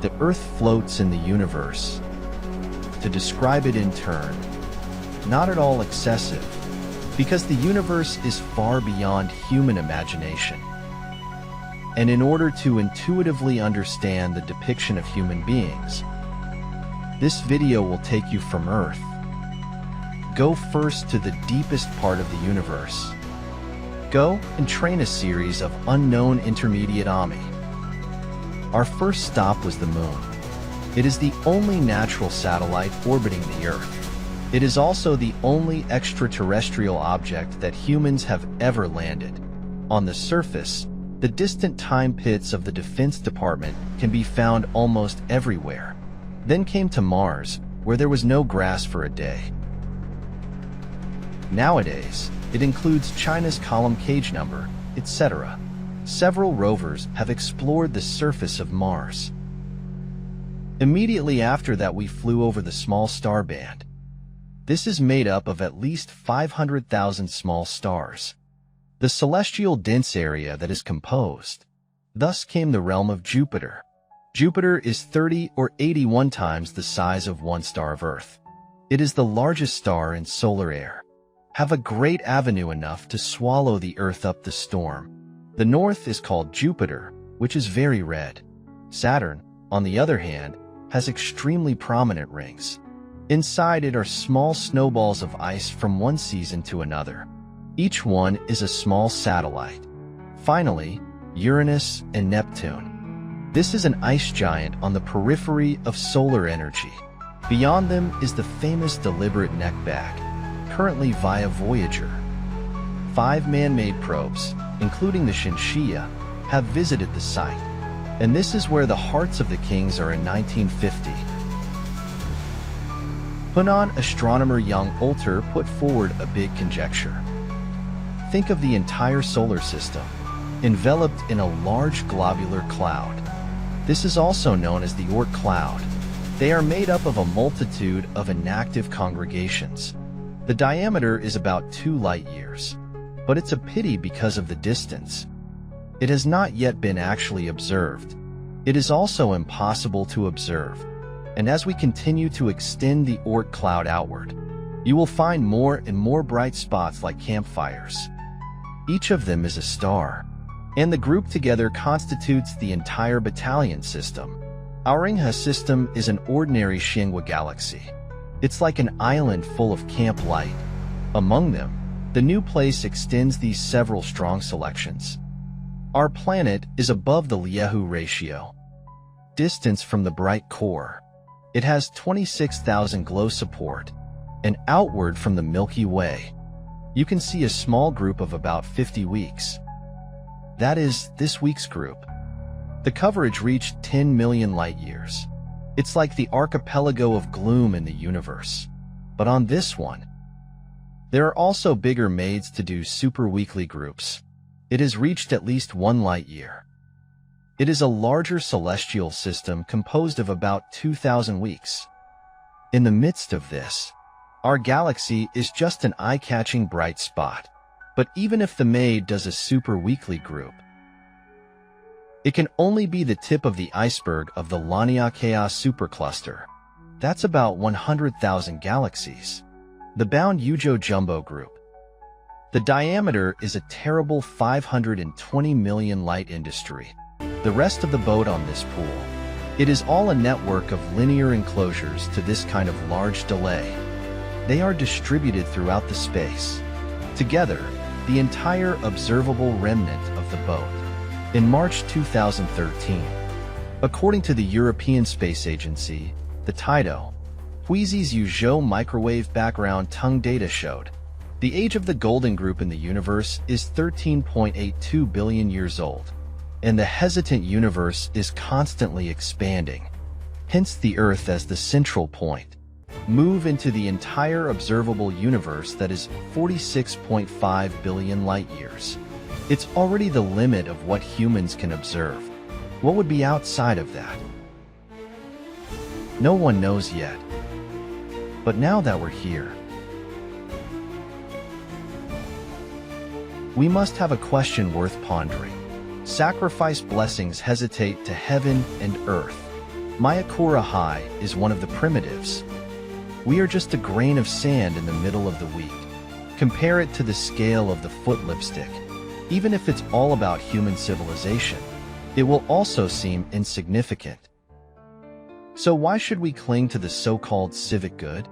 The Earth floats in the universe. To describe it in turn, not at all excessive, because the universe is far beyond human imagination. And in order to intuitively understand the depiction of human beings, this video will take you from Earth. Go first to the deepest part of the universe. Go and train a series of unknown intermediate Ami. Our first stop was the Moon. It is the only natural satellite orbiting the Earth. It is also the only extraterrestrial object that humans have ever landed. On the surface, the distant time pits of the Defense Department can be found almost everywhere. Then came to Mars, where there was no grass for a day. Nowadays, it includes China's column cage number, etc. Several rovers have explored the surface of Mars. Immediately after that, we flew over the small star band. This is made up of at least 500,000 small stars. The celestial dense area that is composed. Thus came the realm of Jupiter. Jupiter is 30 or 81 times the size of one star of Earth. It is the largest star in solar air. Have a great avenue enough to swallow the Earth up the storm. The north is called Jupiter, which is very red. Saturn, on the other hand, has extremely prominent rings. Inside it are small snowballs of ice from one season to another. Each one is a small satellite. Finally, Uranus and Neptune. This is an ice giant on the periphery of solar energy. Beyond them is the famous deliberate neck bag, currently via Voyager. 5 man-made probes, including the Shinshia, have visited the site. And this is where the hearts of the kings are in 1950. Hunan astronomer Yang Olter put forward a big conjecture. Think of the entire solar system, enveloped in a large globular cloud. This is also known as the Oort cloud. They are made up of a multitude of inactive congregations. The diameter is about 2 light-years, but it's a pity because of the distance. It has not yet been actually observed. It is also impossible to observe. And as we continue to extend the Oort cloud outward, you will find more and more bright spots like campfires. Each of them is a star, and the group together constitutes the entire battalion system. Our Ringha system is an ordinary Xianghua galaxy. It's like an island full of camp light. Among them, the new place extends these several strong selections. Our planet is above the Liehu ratio. Distance from the bright core. It has 26,000 glow support, and outward from the Milky Way, you can see a small group of about 50 weeks. That is this week's group. The coverage reached 10 million light-years. It's like the archipelago of gloom in the universe. But on this one, there are also bigger maids to do super-weekly groups. It has reached at least 1 light-year. It is a larger celestial system composed of about 2,000 weeks. In the midst of this, our galaxy is just an eye-catching bright spot. But even if the maid does a super-weekly group, it can only be the tip of the iceberg of the Laniakea supercluster. That's about 100,000 galaxies. The bound Ujo Jumbo group. The diameter is a terrible 520 million light industry. The rest of the boat on this pool. It is all a network of linear enclosures to this kind of large delay. They are distributed throughout the space. Together, the entire observable remnant of the boat. In March 2013, according to the European Space Agency, the TIDO, Huizi's Yuzhou microwave background tongue data showed the age of the golden group in the universe is 13.82 billion years old, and the hesitant universe is constantly expanding. Hence the Earth as the central point. Move into the entire observable universe that is 46.5 billion light-years. It's already the limit of what humans can observe. What would be outside of that? No one knows yet. But now that we're here, we must have a question worth pondering. Sacrifice blessings hesitate to heaven and earth. Mayakura High is one of the primitives. We are just a grain of sand in the middle of the wheat. Compare it to the scale of the foot lipstick. Even if it's all about human civilization, it will also seem insignificant. So why should we cling to the so-called civic good?